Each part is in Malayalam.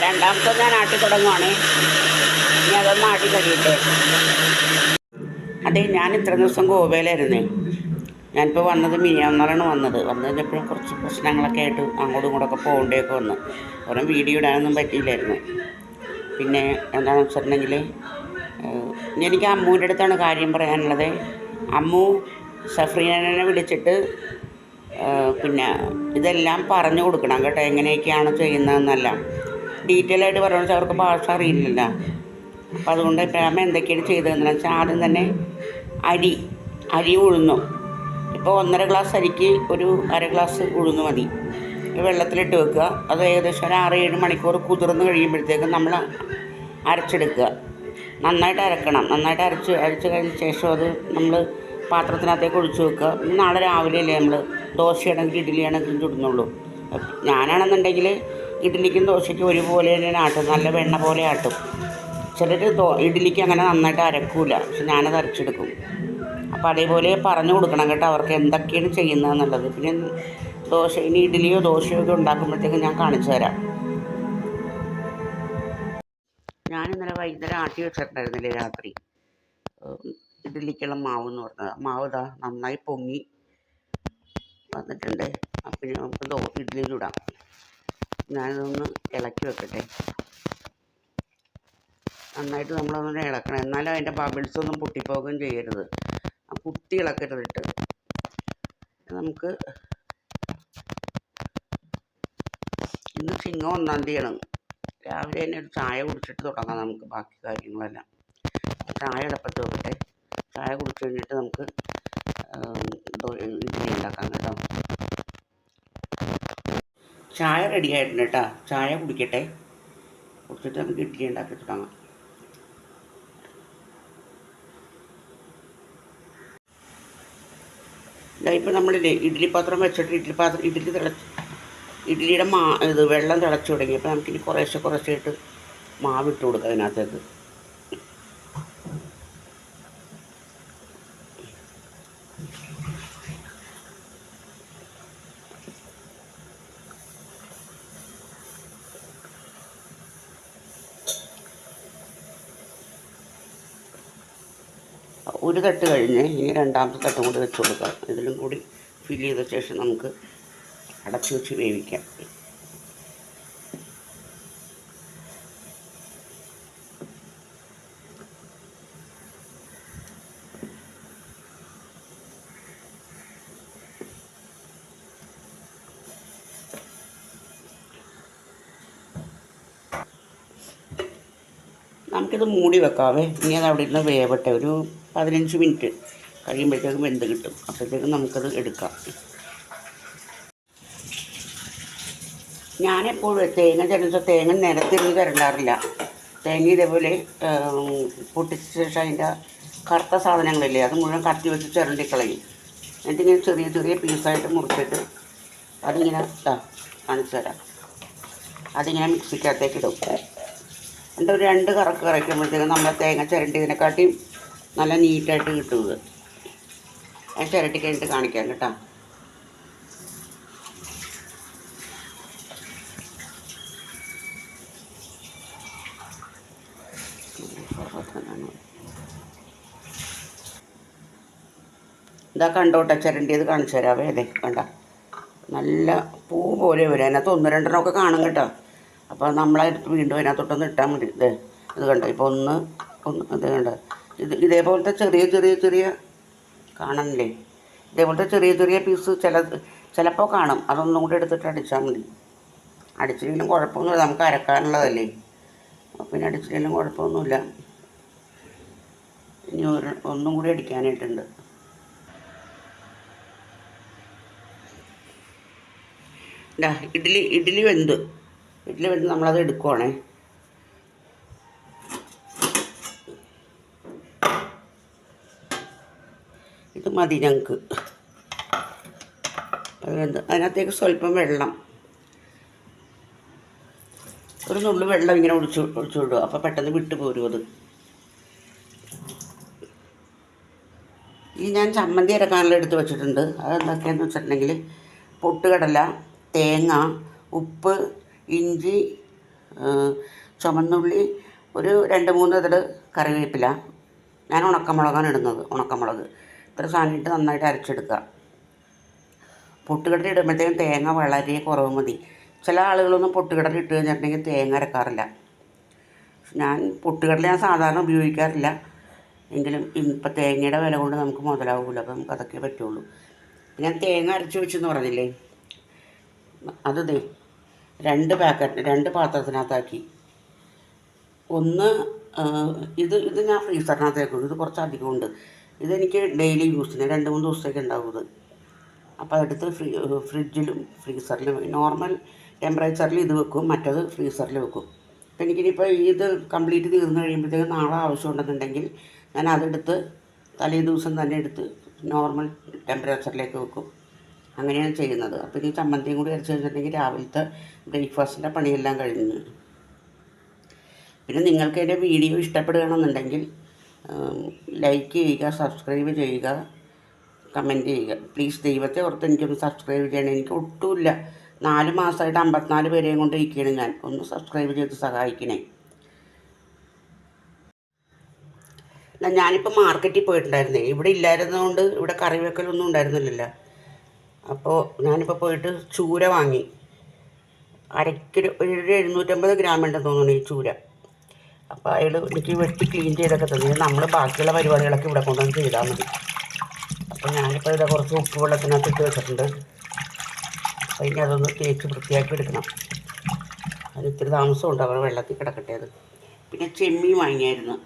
രണ്ടാമത്തെ ഞാൻ ആട്ടി തുടങ്ങുവാണ്. ഇനി അതൊന്ന് ആട്ടി കഴിയട്ടെ. അതെ, ഞാൻ ഇത്ര ദിവസം ഗോവയിലായിരുന്നേ. ഞാനിപ്പോൾ വന്നത് മിനിയാന്നാണ് വന്നത്. വന്നു കഴിഞ്ഞപ്പോഴും കുറച്ച് പ്രശ്നങ്ങളൊക്കെ ആയിട്ട് അങ്ങോട്ടും ഇങ്ങോട്ടൊക്കെ പോകേണ്ടിയൊക്കെ വന്നു. ഓരോ വീഡിയോ ഇടാനൊന്നും പറ്റിയില്ലായിരുന്നു. പിന്നെ എന്താണെന്ന് വെച്ചിട്ടുണ്ടെങ്കിൽ എനിക്ക് അമ്മൂൻ്റെ അടുത്താണ് കാര്യം പറയാനുള്ളത്. അമ്മു സഫ്രീനെ വിളിച്ചിട്ട് പിന്നെ ഇതെല്ലാം പറഞ്ഞു കൊടുക്കണം കേട്ടോ, എങ്ങനെയൊക്കെയാണ് ചെയ്യുന്നതെന്നല്ല ഡീറ്റെയിൽ ആയിട്ട് പറഞ്ഞു വെച്ചാൽ അവർക്ക് ഭാഷ അറിയില്ലല്ലോ. അപ്പോൾ അതുകൊണ്ട് അമ്മ എന്തൊക്കെയാണ് ചെയ്തതെന്ന് വെച്ചാൽ ആദ്യം തന്നെ അരി ഉഴുന്നു. ഇപ്പോൾ 1.5 ഗ്ലാസ് അരിക്ക് ഒരു 1/2 ഗ്ലാസ് ഉഴുന്ന് മതി. വെള്ളത്തിലിട്ട് വെക്കുക. അത് ഏകദേശം ഒരു 6-7 മണിക്കൂർ കുതിർന്ന് കഴിയുമ്പോഴത്തേക്കും നമ്മൾ അരച്ചെടുക്കുക. നന്നായിട്ട് അരക്കണം. നന്നായിട്ട് അരച്ച് കഴിഞ്ഞ ശേഷം അത് നമ്മൾ പാത്രത്തിനകത്തേക്ക് ഒഴിച്ച് വെക്കുക. നാളെ രാവിലെയല്ലേ നമ്മൾ ദോശയാണെങ്കിലും ഇഡ്ഡലിയാണെങ്കിലും ചുടുന്നുള്ളൂ. ഞാനാണെന്നുണ്ടെങ്കിൽ ഇഡ്ഡലിക്കും ദോശയ്ക്കും ഒരുപോലെ തന്നെ ആട്ടും, നല്ല വെണ്ണ പോലെ ആട്ടും. ചിലർ ഇഡ്ഡലിക്ക് അങ്ങനെ നന്നായിട്ട് അരക്കൂല, പക്ഷെ ഞാനത് അരച്ചെടുക്കും. അപ്പോൾ അതേപോലെ പറഞ്ഞു കൊടുക്കണം കേട്ടോ അവർക്ക് എന്തൊക്കെയാണ് ചെയ്യുന്നതെന്നുള്ളത്. പിന്നെ ഇനി ഇഡ്ഡലിയോ ദോശയോ ഒക്കെ ഉണ്ടാക്കുമ്പോഴത്തേക്കും ഞാൻ കാണിച്ചു തരാം. ഞാനിന്നലെ വൈകുന്നേരം ആട്ടി വെച്ചിട്ടുണ്ടായിരുന്നില്ലേ രാത്രി ഇഡ്ഡലിക്കുള്ള മാവ് എന്ന് പറഞ്ഞത്. മാവ് ഇതാ നന്നായി പൊങ്ങി വന്നിട്ടുണ്ട്. അപ്പം നമുക്ക് ഇഡ്ഡലി ചൂടാം. ഞാനിതൊന്ന് ഇളക്കി വെക്കട്ടെ. നന്നായിട്ട് നമ്മളൊന്ന് ഇളക്കണം, എന്നാലും അതിൻ്റെ ബബിൾസൊന്നും പൊട്ടിപ്പോകുകയും ചെയ്യരുത്. കുത്തി ഇളക്കരുതിട്ട്. നമുക്ക് ഇന്ന് ചിങ്ങം 1-ാം തീയതിയാണ്. രാവിലെ തന്നെ ഒരു ചായ കുടിച്ചിട്ട് തുടങ്ങാം നമുക്ക് ബാക്കി കാര്യങ്ങളെല്ലാം. ചായ എളുപ്പത്തിൽ വെക്കട്ടെ. ചായ കുടിച്ച് കഴിഞ്ഞിട്ട് നമുക്ക് ഇഡ്ഡലി ഉണ്ടാക്കാം കേട്ടോ. ചായ റെഡി ആയിട്ടുണ്ട് കേട്ടോ. ചായ കുടിക്കട്ടെ. കുടിച്ചിട്ട് നമുക്ക് ഇഡ്ഡലി ഉണ്ടാക്കി തുടങ്ങാം. ഇപ്പോൾ നമ്മളില്ലേ ഇഡ്ഡലി പാത്രം വെച്ചിട്ട് ഇഡ്ഡലിയുടെ വെള്ളം തിളച്ചു തുടങ്ങിയപ്പോൾ നമുക്കിനി കുറേശ്ശായിട്ട് മാവിട്ട് കൊടുക്കാം അതിനകത്തേക്ക്. ഒരു തട്ട് കഴിഞ്ഞ് ഇനി രണ്ടാമത്തെ തട്ടും കൂടി വെച്ച് കൊടുക്കാം. ഇതിലും കൂടി ഫില്ല് ചെയ്ത ശേഷം നമുക്ക് അടച്ചു വെച്ച് വേവിക്കാം. നമുക്കിത് മൂടി വെക്കാവേ. ഇനി അത് അവിടെ ഇരുന്ന് വേവട്ടെ. ഒരു 15 മിനിറ്റ് കഴിയുമ്പോഴത്തേക്കും വെന്ത് കിട്ടും. അപ്പോഴത്തേക്കും നമുക്കത് എടുക്കാം. ഞാനെപ്പോഴും തേങ്ങ നിരത്തിരുന്ന് തരണ്ടാറില്ല. തേങ്ങ ഇതേപോലെ പൊട്ടിച്ച ശേഷം അതിൻ്റെ കറുത്ത സാധനങ്ങളില്ലേ അത് മുഴുവൻ കത്തി വെച്ച് ചിരണ്ടി കളയും. എന്നിട്ടിങ്ങനെ ചെറിയ പീസായിട്ട് മുറിച്ചിട്ട് അതിങ്ങനെ കാണിച്ചു തരാം. അതിങ്ങനെ മിക്സിക്കകത്തേക്ക് ഇടും. എന്നിട്ട് ഒരു 2 കറക്ക് കറയ്ക്കുമ്പോഴത്തേക്കും നമ്മൾ തേങ്ങ ചിരണ്ടിയതിനെക്കാട്ടിയും നല്ല നീറ്റായിട്ട് കിട്ടുന്നത്. അത് ചിരട്ടി കഴിഞ്ഞിട്ട് കാണിക്കാം കേട്ടോ. ഇതാ കണ്ടോട്ടെ, ചിരണ്ടിയത് കാണിച്ചു തരാവേ. അതെ കണ്ട, നല്ല പൂ പോലെ വരും. അതിനകത്ത് 1-2 കാണും കേട്ടോ. അപ്പോൾ നമ്മളതിനകത്ത് വീണ്ടും അതിനകത്തോട്ടൊന്ന് ഇട്ടാൽ മതി. ഇത് കണ്ടോ, ഇപ്പോൾ ഒന്ന് ഇത് കണ്ടോ. ഇതേപോലത്തെ ചെറിയ കാണണില്ലേ, ഇതേപോലത്തെ ചെറിയ പീസ് ചിലപ്പോൾ കാണും. അതൊന്നും കൂടി എടുത്തിട്ട് അടിച്ചാൽ മതി. അടിച്ചില്ലെങ്കിലും കുഴപ്പമൊന്നുമില്ല, നമുക്ക് അരക്കാനുള്ളതല്ലേ. പിന്നെ അടിച്ചില്ലെങ്കിലും കുഴപ്പമൊന്നുമില്ല. ഇനി ഒന്നും കൂടി അടിക്കാനായിട്ടുണ്ട്. ഇഡ്ഡലി വെന്ത് നമ്മളത് എടുക്കുവാണേ. ഇത് മതി ഞങ്ങൾക്ക്. അത് വെന്ത് അതിനകത്തേക്ക് സ്വല്പം വെള്ളം, ഒരു നുള്ളു വെള്ളം ഇങ്ങനെ ഒഴിച്ചു വിടുക. അപ്പോൾ പെട്ടെന്ന് വിട്ടു പോരും അത്. ഈ ഞാൻ ചമ്മന്തി അരക്കാനുള്ള എടുത്ത് വെച്ചിട്ടുണ്ട്. അതെന്തൊക്കെയാണെന്ന് വെച്ചിട്ടുണ്ടെങ്കിൽ പൊട്ടുകടല, തേങ്ങ, ഉപ്പ്, ഇഞ്ചി, ചുമന്നുള്ളി ഒരു 2-3 ഇതിൽ കറിവേപ്പില. ഞാൻ ഉണക്കമുളകാണ് ഇടുന്നത്, ഉണക്കമുളക്. ഇത്ര സാധനം ഇട്ട് നന്നായിട്ട് അരച്ചെടുക്കുക. പൊട്ടുകടല ഇടുമ്പോഴത്തേക്കും തേങ്ങ വളരെ കുറവ് മതി. ചില ആളുകളൊന്നും പൊട്ടുകടല ഇട്ട് കഴിഞ്ഞിട്ടുണ്ടെങ്കിൽ തേങ്ങ അരക്കാറില്ല. ഞാൻ സാധാരണ ഉപയോഗിക്കാറില്ല. എങ്കിലും ഇപ്പം തേങ്ങയുടെ വില കൊണ്ട് നമുക്ക് മുതലാവില്ല, അപ്പം നമുക്ക് അതൊക്കെ പറ്റുള്ളൂ. ഞാൻ തേങ്ങ അരച്ച് വെച്ചെന്ന് പറഞ്ഞില്ലേ, അത് 2 പാത്രത്തിനകത്താക്കി. ഒന്ന് ഇത് ഞാൻ ഫ്രീസറിനകത്ത് വെക്കും. ഇത് കുറച്ച് അധികമുണ്ട്. ഇതെനിക്ക് ഡെയിലി യൂസിന് 2-3 ദിവസത്തേക്ക് ഉണ്ടാവും ഇത്. അപ്പോൾ അതെടുത്ത് ഫ്രിഡ്ജിലും ഫ്രീസറിലും നോർമൽ ടെമ്പറേച്ചറിൽ ഇത് വെക്കും, മറ്റത് ഫ്രീസറിൽ വെക്കും. അപ്പോൾ എനിക്കിനിപ്പോൾ ഇത് കംപ്ലീറ്റ് തീർന്നു കഴിയുമ്പോഴത്തേക്കും നാളെ ആവശ്യമുണ്ടെന്നുണ്ടെങ്കിൽ ഞാൻ അതെടുത്ത് തലേ ദിവസം തന്നെ എടുത്ത് നോർമൽ ടെമ്പറേച്ചറിലേക്ക് വെക്കും. അങ്ങനെയാണ് ചെയ്യുന്നത്. അപ്പോൾ ഇനി ചമ്മന്തിയും കൂടി അരച്ച് വെച്ചിട്ടുണ്ടെങ്കിൽ രാവിലത്തെ ബ്രേക്ക്ഫാസ്റ്റിൻ്റെ പണിയെല്ലാം കഴിഞ്ഞു. പിന്നെ നിങ്ങൾക്ക് എൻ്റെ വീഡിയോ ഇഷ്ടപ്പെടുകയാണെന്നുണ്ടെങ്കിൽ ലൈക്ക് ചെയ്യുക, സബ്സ്ക്രൈബ് ചെയ്യുക, കമൻറ്റ് ചെയ്യുക. പ്ലീസ് ദൈവത്തെ ഓർത്ത് എനിക്കൊന്ന് സബ്സ്ക്രൈബ് ചെയ്യണം. എനിക്ക് ഒട്ടുമില്ല, 4 മാസമായിട്ട് 54 പേരെയും കൊണ്ട് ഇരിക്കുകയാണ് ഞാൻ. ഒന്ന് സബ്സ്ക്രൈബ് ചെയ്ത് സഹായിക്കണേ. ഞാനിപ്പോൾ മാർക്കറ്റിൽ പോയിട്ടുണ്ടായിരുന്നേ. ഇവിടെ ഇല്ലായിരുന്നതുകൊണ്ട് ഇവിടെ കറി വെക്കലൊന്നും ഉണ്ടായിരുന്നില്ലല്ലോ. അപ്പോൾ ഞാനിപ്പോൾ പോയിട്ട് ചൂര വാങ്ങി. 1/2 കിലോ, ഒരു 750 ഗ്രാം ഉണ്ടെന്ന് തോന്നുന്നു ഈ ചൂര. അപ്പോൾ അയാൾ എനിക്ക് വെട്ടി ക്ലീൻ ചെയ്തൊക്കെ തന്നെ. നമ്മൾ ബാക്കിയുള്ള പരിപാടികളൊക്കെ ഇവിടെ കൊണ്ടുവന്ന് ചെയ്താൽ മതി. അപ്പോൾ ഞാനിപ്പോൾ ഇത് കുറച്ച് ഉപ്പ് വെള്ളത്തിനകത്ത് ഇട്ട് വെച്ചിട്ടുണ്ട്. അപ്പോൾ ഇനി അതൊന്ന് തേച്ച് വൃത്തിയാക്കി എടുക്കണം. അതിന് ഇത്തിരി താമസമുണ്ട്, അവർ വെള്ളത്തിൽ കിടക്കട്ടെ അത്. പിന്നെ ചെമ്മീൻ വാങ്ങിയായിരുന്നു.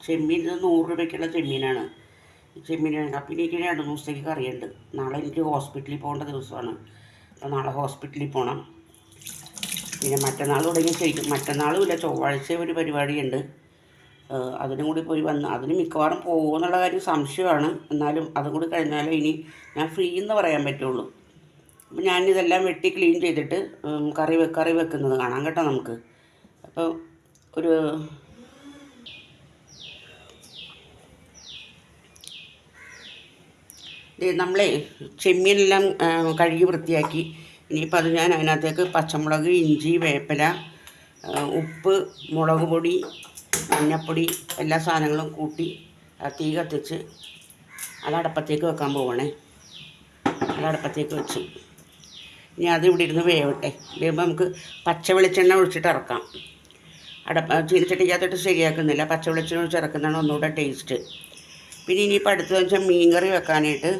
ചെമ്മീൻ 100 രൂപയ്ക്കുള്ള ചെമ്മീനാണ്. ചെമ്മീൻ വേണ്ട. പിന്നെ എനിക്ക് 2 ദിവസത്തേക്ക് കറിയുണ്ട്. നാളെ എനിക്ക് ഹോസ്പിറ്റലിൽ പോകേണ്ട ദിവസമാണ്. അപ്പോൾ നാളെ ഹോസ്പിറ്റലിൽ പോകണം. പിന്നെ മറ്റന്നാൾ തുടങ്ങി ചെയ്യും. മറ്റന്നാളും ഇല്ല, ചൊവ്വാഴ്ച ഒരു പരിപാടിയുണ്ട്. അതിനും കൂടി പോയി വന്ന് അതിന് മിക്കവാറും പോകുമെന്നുള്ള കാര്യം സംശയമാണ്. എന്നാലും അതും കൂടി കഴിഞ്ഞാലേ ഇനി ഞാൻ ഫ്രീ എന്ന് പറയാൻ പറ്റുള്ളൂ. അപ്പോൾ ഞാനിതെല്ലാം വെട്ടി ക്ലീൻ ചെയ്തിട്ട് കറി വെക്കുന്നത് കാണാം കേട്ടോ നമുക്ക്. അപ്പോൾ ഒരു നമ്മളെ ചെമ്മീനെല്ലാം കഴുകി വൃത്തിയാക്കി. ഇനിയിപ്പോൾ അത് ഞാൻ അതിനകത്തേക്ക് പച്ചമുളക്, ഇഞ്ചി, വേപ്പില, ഉപ്പ്, മുളക് പൊടി, മഞ്ഞൾപ്പൊടി എല്ലാ സാധനങ്ങളും കൂട്ടി തീ കത്തിച്ച് അത് അടുപ്പത്തേക്ക് വെക്കാൻ പോവണേ. അത് അടുപ്പത്തേക്ക് വെച്ച് ഇനി അത് ഇവിടെ ഇരുന്ന് വേവട്ടെ. വേവുമ്പോൾ നമുക്ക് പച്ച വെളിച്ചെണ്ണ ഒഴിച്ചിട്ട് ഇറക്കാം. ചീനച്ചട്ടിക്കകത്തിട്ട് ശരിയാക്കുന്നില്ല, പച്ച വെളിച്ചെണ്ണ ഒഴിച്ച് ഇറക്കുന്നതാണ് ഒന്നുകൂടെ ടേസ്റ്റ്. പിന്നെ ഇനിയിപ്പോൾ അടുത്തതെന്ന് വെച്ചാൽ മീൻ കറി വെക്കാനായിട്ട്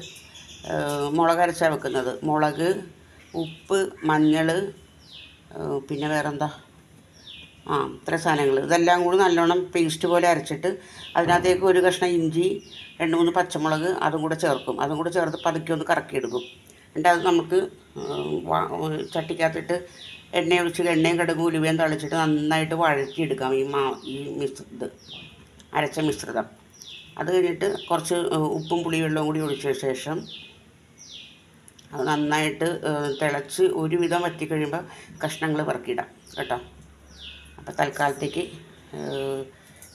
മുളക് അരച്ചാണ് വെക്കുന്നത്. മുളക്, ഉപ്പ്, മഞ്ഞൾ, പിന്നെ വേറെന്താ, ഇത്ര സാധനങ്ങൾ. ഇതെല്ലാം കൂടി നല്ലോണം പേസ്റ്റ് പോലെ അരച്ചിട്ട് അതിനകത്തേക്ക് ഒരു കഷ്ണം ഇഞ്ചി, 2-3 പച്ചമുളക് അതും കൂടെ ചേർക്കും. അതും കൂടെ ചേർത്ത് പതുക്കെ ഒന്ന് കറക്കിയെടുക്കും. എന്നിട്ട് അത് നമുക്ക് ചട്ടിക്കകത്തിട്ട് എണ്ണയും കടുകും ഉലുവയും തളിച്ചിട്ട് നന്നായിട്ട് വഴറ്റിയെടുക്കാം. ഈ അരച്ച മിശ്രിതം. അത് കഴിഞ്ഞിട്ട് കുറച്ച് ഉപ്പും പുളിവെള്ളവും കൂടി ഒഴിച്ച ശേഷം അത് നന്നായിട്ട് തിളച്ച് ഒരുവിധം വറ്റിക്കഴിയുമ്പോൾ കഷ്ണങ്ങൾ പെറുക്കിയിടാം കേട്ടോ. അപ്പോൾ തൽക്കാലത്തേക്ക്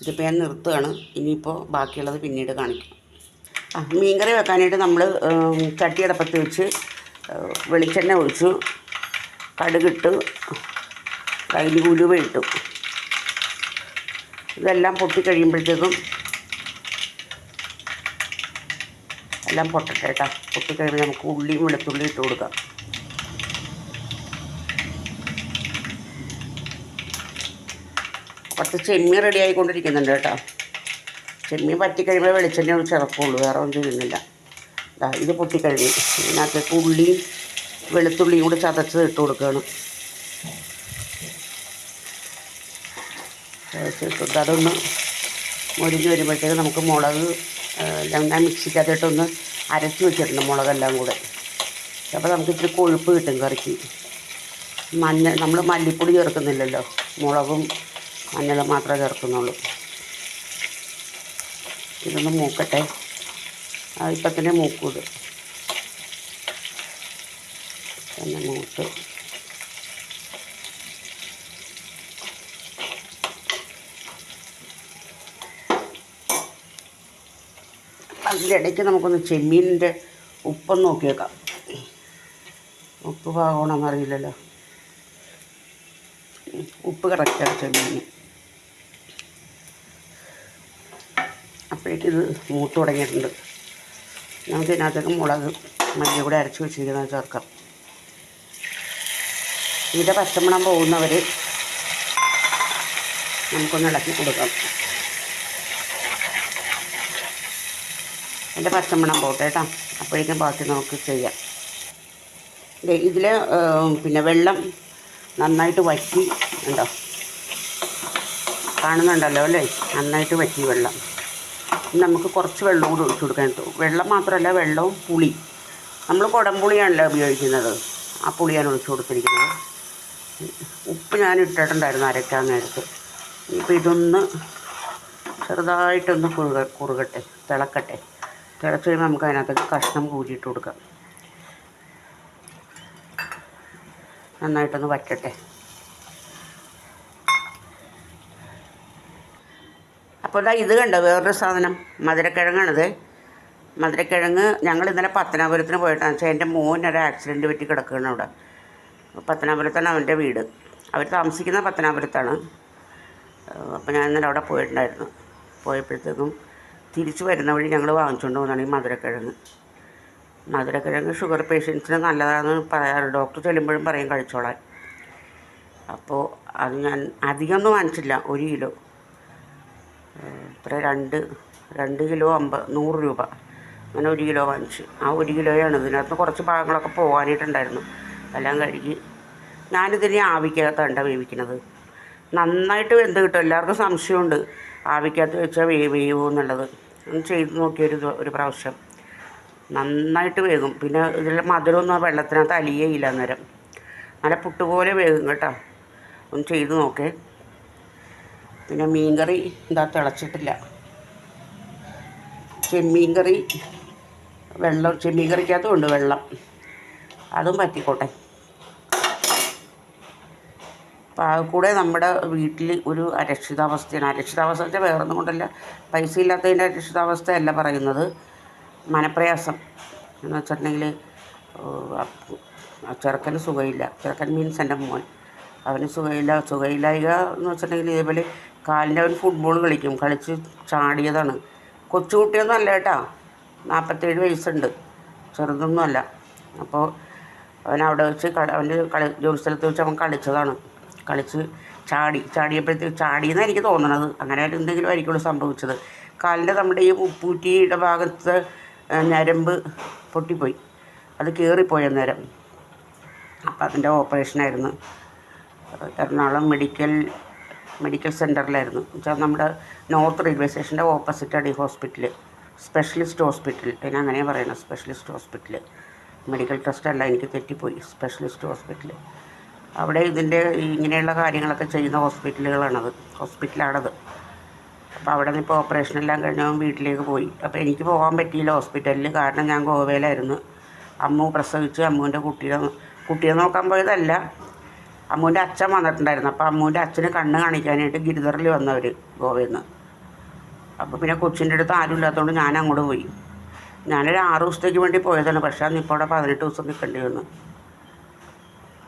ഇതിപ്പോൾ ഞാൻ നിർത്തുകയാണ്. ഇനിയിപ്പോൾ ബാക്കിയുള്ളത് പിന്നീട് കാണിക്കാം. മീൻകറി വെക്കാനായിട്ട് നമ്മൾ ചട്ടി അടപ്പത്ത് വെച്ച് വെളിച്ചെണ്ണ ഒഴിച്ചു, കടുകിട്ട്, അതിൽ ഉലുവ ഇട്ടു. ഇതെല്ലാം പൊട്ടിക്കഴിയുമ്പോഴത്തേക്കും എല്ലാം പൊട്ടട്ടെ കേട്ടോ. പൊട്ടിക്കഴിയുമ്പോൾ നമുക്ക് ഉള്ളിയും വെളുത്തുള്ളിയും ഇട്ട് കൊടുക്കാം. കുറച്ച് ചെമ്മീൻ റെഡി ആയിക്കൊണ്ടിരിക്കുന്നുണ്ട് കേട്ടോ. ചെമ്മീൻ പറ്റിക്കഴിയുമ്പോൾ വെളിച്ചെണ്ണ ഒഴിച്ച് ഇറക്കുള്ളൂ, വേറെ ഒന്നും ചെയ്യുന്നില്ല. ഇത് പൊട്ടിക്കഴിഞ്ഞ് ഇതിനകത്തേക്ക് ഉള്ളിയും വെളുത്തുള്ളിയും കൂടി ചതച്ചത് ഇട്ട് കൊടുക്കുകയാണ്. ചതച്ചിട്ടുണ്ട്. അതൊന്ന് മൊരിഞ്ഞ് വരുമ്പോഴത്തേക്ക് നമുക്ക് മുളക് ഞാൻ മിക്സിക്കകത്തിട്ടൊന്ന് അരച്ച് വെച്ചിട്ടുണ്ട് മുളകെല്ലാം കൂടെ. അപ്പോൾ നമുക്ക് ഇത്തിരി കൊഴുപ്പ് കിട്ടും കറിക്ക്. നമ്മൾ മല്ലിപ്പൊടി ചേർക്കുന്നില്ലല്ലോ, മുളകും മഞ്ഞളും മാത്രമേ ചേർക്കുന്നുള്ളൂ. ഇതൊന്ന് മൂക്കട്ടെ. ഇപ്പം തന്നെ മൂക്കൂത് തന്നെ മൂത്ത് അതിൻ്റെ ഇടയ്ക്ക് നമുക്കൊന്ന് ചെമ്മീനിൻ്റെ ഉപ്പൊന്ന് നോക്കി വെക്കാം. ഉപ്പ് പാകണമെന്നറിയില്ലല്ലോ. ഉപ്പ് കറക്റ്റാണ് ചെമ്മീൻ. അപ്പോഴേക്കിത് മൂത്ത് തുടങ്ങിയിട്ടുണ്ട്. നമുക്ക് ഇതിനകത്തേക്ക് മുളക് മല്ലി കൂടെ അരച്ച് വെച്ചിരിക്കുന്നത് ചേർക്കാം. ഇതിൻ്റെ പച്ചമണം പോകുന്നവർ നമുക്കൊന്ന് ഇളക്കി കൊടുക്കാം. അതിൻ്റെ പച്ചമണം പോട്ടെ കേട്ടോ. അപ്പോഴേക്കും ബാക്കി നമുക്ക് ചെയ്യാം. ഇതിൽ പിന്നെ വെള്ളം നന്നായിട്ട് വറ്റി ഉണ്ടോ, കാണുന്നുണ്ടല്ലോ അല്ലേ? നന്നായിട്ട് വറ്റി വെള്ളം. നമുക്ക് കുറച്ച് വെള്ളം കൂടി ഒഴിച്ചു കൊടുക്കാൻ കിട്ടും. വെള്ളം മാത്രമല്ല, വെള്ളവും പുളി. നമ്മൾ കുടംപുളിയാണല്ലോ ഉപയോഗിക്കുന്നത്, ആ പുളിയാണ് ഒഴിച്ചു കൊടുത്തിരിക്കുന്നത്. ഉപ്പ് ഞാൻ ഇട്ടിട്ടുണ്ടായിരുന്നു അരയ്ക്കാൻ നേരത്ത്. ഇപ്പോൾ ഇതൊന്ന് ചെറുതായിട്ടൊന്ന് കുറുകട്ടെ, തിളക്കട്ടെ. തിളച്ച് കഴിയുമ്പോൾ നമുക്ക് അതിനകത്തേക്ക് കഷ്ണം കൂട്ടിയിട്ട് കൊടുക്കാം. നന്നായിട്ടൊന്ന് വറ്റട്ടെ. അപ്പോൾ ഇതാ ഇത് കണ്ടോ, വേറൊരു സാധനം മധുരക്കിഴങ്ങാണിത്. മധുരക്കിഴങ്ങ് ഞങ്ങൾ ഇന്നലെ പത്തനാപുരത്തിന് പോയിട്ടാണെന്ന് വെച്ചാൽ എൻ്റെ മോനൊരു ആക്സിഡൻറ്റ് പറ്റി കിടക്കുകയാണ് അവിടെ. പത്തനാപുരത്താണ് അവൻ്റെ വീട്. അവർ താമസിക്കുന്ന പത്തനാപുരത്താണ്. അപ്പോൾ ഞാൻ ഇന്നലെ അവിടെ പോയിട്ടുണ്ടായിരുന്നു. പോയപ്പോഴത്തേക്കും തിരിച്ച് വരുന്ന വഴി ഞങ്ങൾ വാങ്ങിച്ചുകൊണ്ട് പോകുന്നതാണ് ഈ മധുരക്കിഴങ്ങ്. മധുരക്കിഴങ്ങ് ഷുഗർ പേഷ്യൻസിന് നല്ലതാണെന്ന് പറയാറ്. ഡോക്ടർ ചെല്ലുമ്പോഴും പറയും കഴിച്ചോളാൻ. അപ്പോൾ അത് ഞാൻ അധികമൊന്നും വാങ്ങിച്ചില്ല. 1 കിലോ, ഇത്ര 2 കിലോ 100 രൂപ. അങ്ങനെ 1 കിലോ വാങ്ങിച്ച്. ആ 1 കിലോയാണ്. ഇതിനകത്ത് കുറച്ച് ഭാഗങ്ങളൊക്കെ പോകാനായിട്ടുണ്ടായിരുന്നു. എല്ലാം കഴുകി. ഞാനിതിനെ ആവിക്കകത്താണ് വേവിക്കുന്നത്. നന്നായിട്ട് വെന്ത് കിട്ടും. എല്ലാവർക്കും സംശയമുണ്ട് ആവിക്കകത്ത് വെച്ചാൽ വേവുമോ എന്നുള്ളത്. ഒന്ന് ചെയ്ത് നോക്കിയൊരു പ്രാവശ്യം. നന്നായിട്ട് വേകും. പിന്നെ ഇതിൽ മധുരമൊന്നും വെള്ളത്തിനകത്ത് അലിയേയില്ല. അന്നേരം നല്ല പുട്ടുപോലെ വേകും കേട്ടോ. ഒന്ന് ചെയ്ത് നോക്കേ. പിന്നെ മീൻകറി ഇതാ തിളച്ചിട്ടില്ല. ചെമ്മീൻ കറി വെള്ളം, ചെമ്മീൻ കറിക്കകത്തും ഉണ്ട് വെള്ളം, അതും പറ്റിക്കോട്ടെ. അപ്പോൾ അത് കൂടെ നമ്മുടെ വീട്ടിൽ ഒരു അരക്ഷിതാവസ്ഥയാണ്. അരക്ഷിതാവസ്ഥ വേറൊന്നും കൊണ്ടല്ല, പൈസ ഇല്ലാത്തതിൻ്റെ അരക്ഷിതാവസ്ഥയല്ല പറയുന്നത്. മനപ്രയാസം എന്ന് വെച്ചിട്ടുണ്ടെങ്കിൽ ചെറുക്കന് സുഖമില്ല. ചെറുക്കൻ മീൻസ് എൻ്റെ മോൻ. അവന് സുഖമില്ലായ്ക എന്ന് വെച്ചിട്ടുണ്ടെങ്കിൽ ഇതേപോലെ കാലിൻ്റെ അവൻ ഫുട്ബോൾ കളിച്ച് ചാടിയതാണ്. കൊച്ചുകുട്ടിയൊന്നും അല്ല കേട്ടോ, 47 വയസ്സുണ്ട്, ചെറുതൊന്നുമല്ല. അപ്പോൾ അവനവിടെ വെച്ച് അവൻ്റെ ജോലി സ്ഥലത്ത് വെച്ച് അവൻ കളിച്ചതാണ്. കളിച്ച് ചാടിയപ്പോഴത്തേക്ക് ചാടിയെന്നാണ് എനിക്ക് തോന്നണത്. അങ്ങനെ എന്തെങ്കിലും ആയിരിക്കുള്ളൂ സംഭവിച്ചത്. കാലിൻ്റെ നമ്മുടെ ഈ ഉപ്പൂറ്റിയുടെ ഭാഗത്ത് ഞരമ്പ് പൊട്ടിപ്പോയി, അത് കയറിപ്പോയ നേരം. അപ്പോൾ അതിൻ്റെ ഓപ്പറേഷനായിരുന്നു. എറണാകുളം മെഡിക്കൽ സെൻറ്ററിലായിരുന്നു. വെച്ചാൽ നമ്മുടെ നോർത്ത് റെയിൽവേ സ്റ്റേഷൻ്റെ ഓപ്പോസിറ്റാണ് ഈ ഹോസ്പിറ്റൽ. സ്പെഷ്യലിസ്റ്റ് ഹോസ്പിറ്റൽ, അതിന് അങ്ങനെയാണ് പറയുന്നത്, സ്പെഷ്യലിസ്റ്റ് ഹോസ്പിറ്റൽ. മെഡിക്കൽ ട്രസ്റ്റ് അല്ല, എനിക്ക് തെറ്റിപ്പോയി. Specialist hospital. അവിടെ ഇതിൻ്റെ ഇങ്ങനെയുള്ള കാര്യങ്ങളൊക്കെ ചെയ്യുന്ന ഹോസ്പിറ്റലാണത്. അപ്പോൾ അവിടെ നിന്ന് ഇപ്പോൾ ഓപ്പറേഷനെല്ലാം കഴിഞ്ഞവൻ വീട്ടിലേക്ക് പോയി. അപ്പോൾ എനിക്ക് പോകാൻ പറ്റിയില്ല ഹോസ്പിറ്റലിൽ, കാരണം ഞാൻ ഗോവയിലായിരുന്നു. അമ്മു പ്രസവിച്ച് അമ്മുവിൻ്റെ കുട്ടിയെ നോക്കാൻ പോയതല്ല, അമ്മുവിൻ്റെ അച്ഛൻ വന്നിട്ടുണ്ടായിരുന്നു. അപ്പോൾ അമ്മുവിൻ്റെ അച്ഛന് കണ്ണ് കാണിക്കാനായിട്ട് ഗിരിധറിൽ വന്നവർ ഗോവയിൽ നിന്ന്. അപ്പോൾ പിന്നെ കൊച്ചിൻ്റെ അടുത്ത് ആരും ഇല്ലാത്തതുകൊണ്ട് ഞാൻ അങ്ങോട്ട് പോയി. ഞാനൊരു 6 ദിവസത്തേക്ക് വേണ്ടി പോയതാണ്. പക്ഷേ അന്ന് ഇപ്പോൾ അവിടെ 18 ദിവസം നിൽക്കേണ്ടി വന്നു.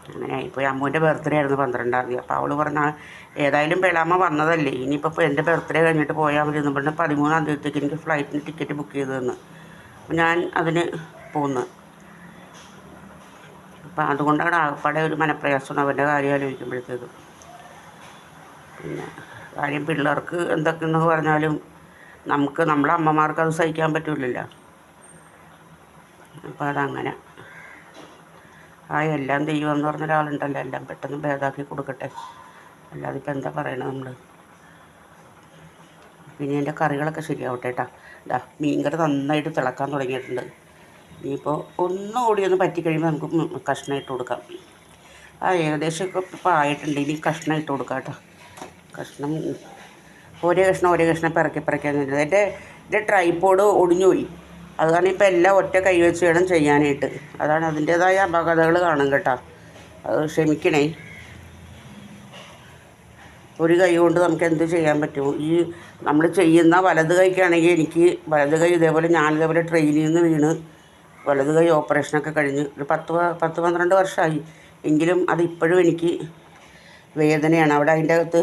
അങ്ങനെ ഇപ്പോൾ അമ്മുവിൻ്റെ ബർത്ത്ഡേ ആയിരുന്നു 12-ാം തീയതി. അപ്പോൾ അവൾ പറഞ്ഞാൽ ഏതായാലും പെളാമ്മ വന്നതല്ലേ, ഇനിയിപ്പോൾ എൻ്റെ ബർത്ത്ഡേ കഴിഞ്ഞിട്ട് പോയാൽ മതി എന്ന് പറഞ്ഞ് 13-ാം തീയതിക്ക് എനിക്ക് ഫ്ലൈറ്റിന് ടിക്കറ്റ് ബുക്ക് ചെയ്തതെന്ന്. അപ്പോൾ ഞാൻ അതിന് പോന്നു. അപ്പം അതുകൊണ്ടാണ് ആകപ്പാടെ ഒരു മനപ്രയാസമാണ് അവൻ്റെ കാര്യം ആലോചിക്കുമ്പോഴത്തേക്കും. പിന്നെ കാര്യം പിള്ളേർക്ക് എന്തൊക്കെയെന്ന് പറഞ്ഞാലും നമ്മളെ അമ്മമാർക്ക് അത് സഹിക്കാൻ പറ്റില്ലല്ലോ. അപ്പോൾ അതങ്ങനെ എല്ലാം ദൈവമെന്ന് പറഞ്ഞ ഒരാളുണ്ടല്ലോ, എല്ലാം പെട്ടെന്ന് ഭേദമാക്കി കൊടുക്കട്ടെ. അല്ലാതെ ഇപ്പം എന്താ പറയണത് നമ്മൾ. പിന്നെ എൻ്റെ കറികളൊക്കെ ശരിയാവട്ടെ കേട്ടോ. മീൻകറി നന്നായിട്ട് തിളക്കാൻ തുടങ്ങിയിട്ടുണ്ട്. ഇനിയിപ്പോൾ ഒന്നുകൂടി ഒന്ന് പറ്റിക്കഴിയുമ്പോൾ നമുക്ക് കഷ്ണം ഇട്ട് കൊടുക്കാം. ഏകദേശമൊക്കെ ഇപ്പോൾ ആയിട്ടുണ്ട്. ഇനി കഷ്ണം ഇട്ട് കൊടുക്കാം കേട്ടോ. കഷ്ണം ഒരേ കഷ്ണം പിറക്കി എൻ്റെ ട്രൈപോഡ് ഒടിഞ്ഞുപോയി. അതാണ് ഇപ്പോൾ എല്ലാം ഒറ്റ കൈ വെച്ച് വേണം ചെയ്യാനായിട്ട്. അതാണ് അതിൻ്റേതായ അപകടങ്ങൾ കാണും കേട്ടോ. അത് ക്ഷമിക്കണേ. ഒരു കൈ കൊണ്ട് നമുക്ക് എന്ത് ചെയ്യാൻ പറ്റും? ഈ നമ്മൾ ചെയ്യുന്ന വലത് കൈക്കാണെങ്കിൽ എനിക്ക് വലത് കൈ ഞാനിതേപോലെ ട്രെയിനിൽ നിന്ന് വീണ് വലത് കൈ ഓപ്പറേഷനൊക്കെ കഴിഞ്ഞ് ഒരു 10-12 വർഷമായി. എങ്കിലും അതിപ്പോഴും എനിക്ക് വേദനയാണ്. അവിടെ അതിൻ്റെ അകത്ത്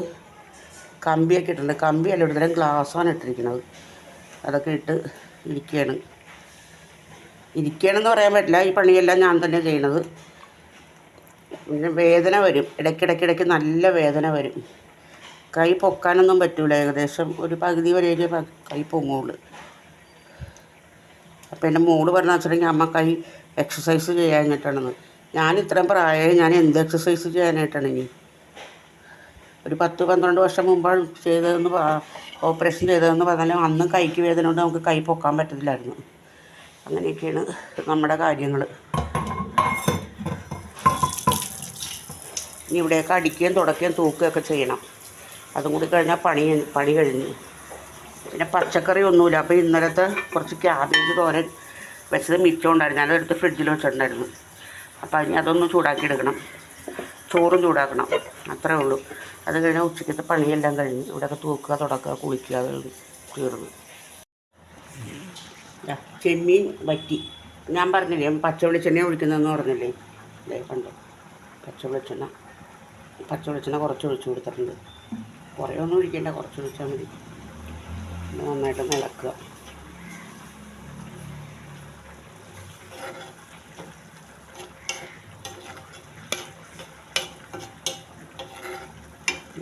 കമ്പിയൊക്കെ ഇട്ടിട്ടുണ്ട്. കമ്പിയല്ല, ഒരു തരം ഗ്ലാസ്സാണ് ഇട്ടിരിക്കുന്നത്. അതൊക്കെ ഇട്ട് ഇരിക്കുകയാണെന്ന് പറയാൻ പറ്റില്ല. ഈ പണിയെല്ലാം ഞാൻ തന്നെ ചെയ്യണത്. പിന്നെ വേദന വരും, ഇടയ്ക്കിടയ്ക്കിടയ്ക്ക് നല്ല വേദന വരും. കൈ പൊക്കാനൊന്നും പറ്റില്ല. ഏകദേശം ഒരു പകുതി വരെ കൈ പൊങ്ങുള്ളൂ. അപ്പോൾ എൻ്റെ മോള് പറഞ്ഞ വെച്ചിട്ടുണ്ടെങ്കിൽ അമ്മ കൈ എക്സസൈസ് ചെയ്യാനായിട്ടാണെന്ന്. ഞാൻ ഇത്രയും പ്രായമായി ഞാൻ എന്ത് എക്സസൈസ് ചെയ്യാനായിട്ടാണ് ഇനി? ഒരു 10-12 വർഷം മുമ്പാണ് ചെയ്തതെന്ന് ഓപ്പറേഷൻ ചെയ്തതെന്ന് പറഞ്ഞാലും അന്നും കൈക്ക് വേദന കൊണ്ട് നമുക്ക് കൈ പൊക്കാൻ പറ്റത്തില്ലായിരുന്നു. അങ്ങനെയൊക്കെയാണ് നമ്മുടെ കാര്യങ്ങൾ. ഇനി ഇവിടെയൊക്കെ അടിക്കുകയും തുടക്കുകയും തൂക്കുകയൊക്കെ ചെയ്യണം. അതും കൂടി കഴിഞ്ഞാൽ പണി കഴിഞ്ഞു. പിന്നെ പച്ചക്കറി ഒന്നുമില്ല. അപ്പോൾ ഇന്നലത്തെ കുറച്ച് ക്യാബേജ് തോരൻ വെച്ചത് മിച്ചം ഉണ്ടായിരുന്നു. അതെടുത്ത് ഫ്രിഡ്ജിൽ വെച്ചിട്ടുണ്ടായിരുന്നു. അപ്പോൾ അതിന് അതൊന്ന് ചൂടാക്കിയെടുക്കണം. ചോറും ചൂടാക്കണം. അത്രേ ഉള്ളൂ. അത് കഴിഞ്ഞാൽ ഉച്ചയ്ക്കത്തെ പണിയെല്ലാം കഴിഞ്ഞ് ഇവിടെയൊക്കെ തൂക്കുക, തുടക്കുക, കുളിക്കുക, അത് തീർന്നു. ചെമ്മീൻ വറ്റി ഞാൻ പറഞ്ഞില്ലേ, പച്ച വെളിച്ചെണ്ണ ഒഴിക്കുന്നതെന്ന് പറഞ്ഞില്ലേ, ഇതേ കണ്ടോ, പച്ച വെളിച്ചെണ്ണ കുറച്ച് ഒഴിച്ചു കൊടുത്തിട്ടുണ്ട്. കുറേ ഒന്നും ഒഴിക്കേണ്ട, കുറച്ച് ഒഴിച്ചാൽ മതി. നന്നായിട്ട് ഇളക്കുക.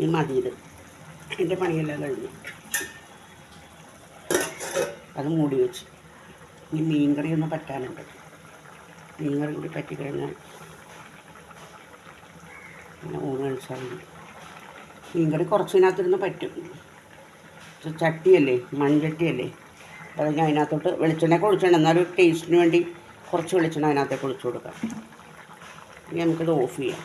ഈ മതിയത് എൻ്റെ പണിയെല്ലാം കഴിഞ്ഞു. അത് മൂടി വെച്ച് ഇനി മീൻകറി ഒന്ന് പറ്റാനുണ്ട്. മീൻകറി കൂടി പറ്റിക്കഴിഞ്ഞാൽ പിന്നെ ഊണ് കഴിച്ചാൽ മതി. മീൻകറി കുറച്ചിനകത്തിരുന്ന് പറ്റും. ചട്ടിയല്ലേ, മൺചട്ടിയല്ലേ, അത് ഞാൻ അതിനകത്തോട്ട് വെളിച്ചെണ്ണയൊക്കെ ഒഴിച്ചിട്ടുണ്ട്. എന്നാലും ടേസ്റ്റിന് വേണ്ടി കുറച്ച് വെളിച്ചെണ്ണ അതിനകത്തേക്ക് ഒഴിച്ചു കൊടുക്കാം. ഇനി നമുക്കിത് ഓഫ് ചെയ്യാം.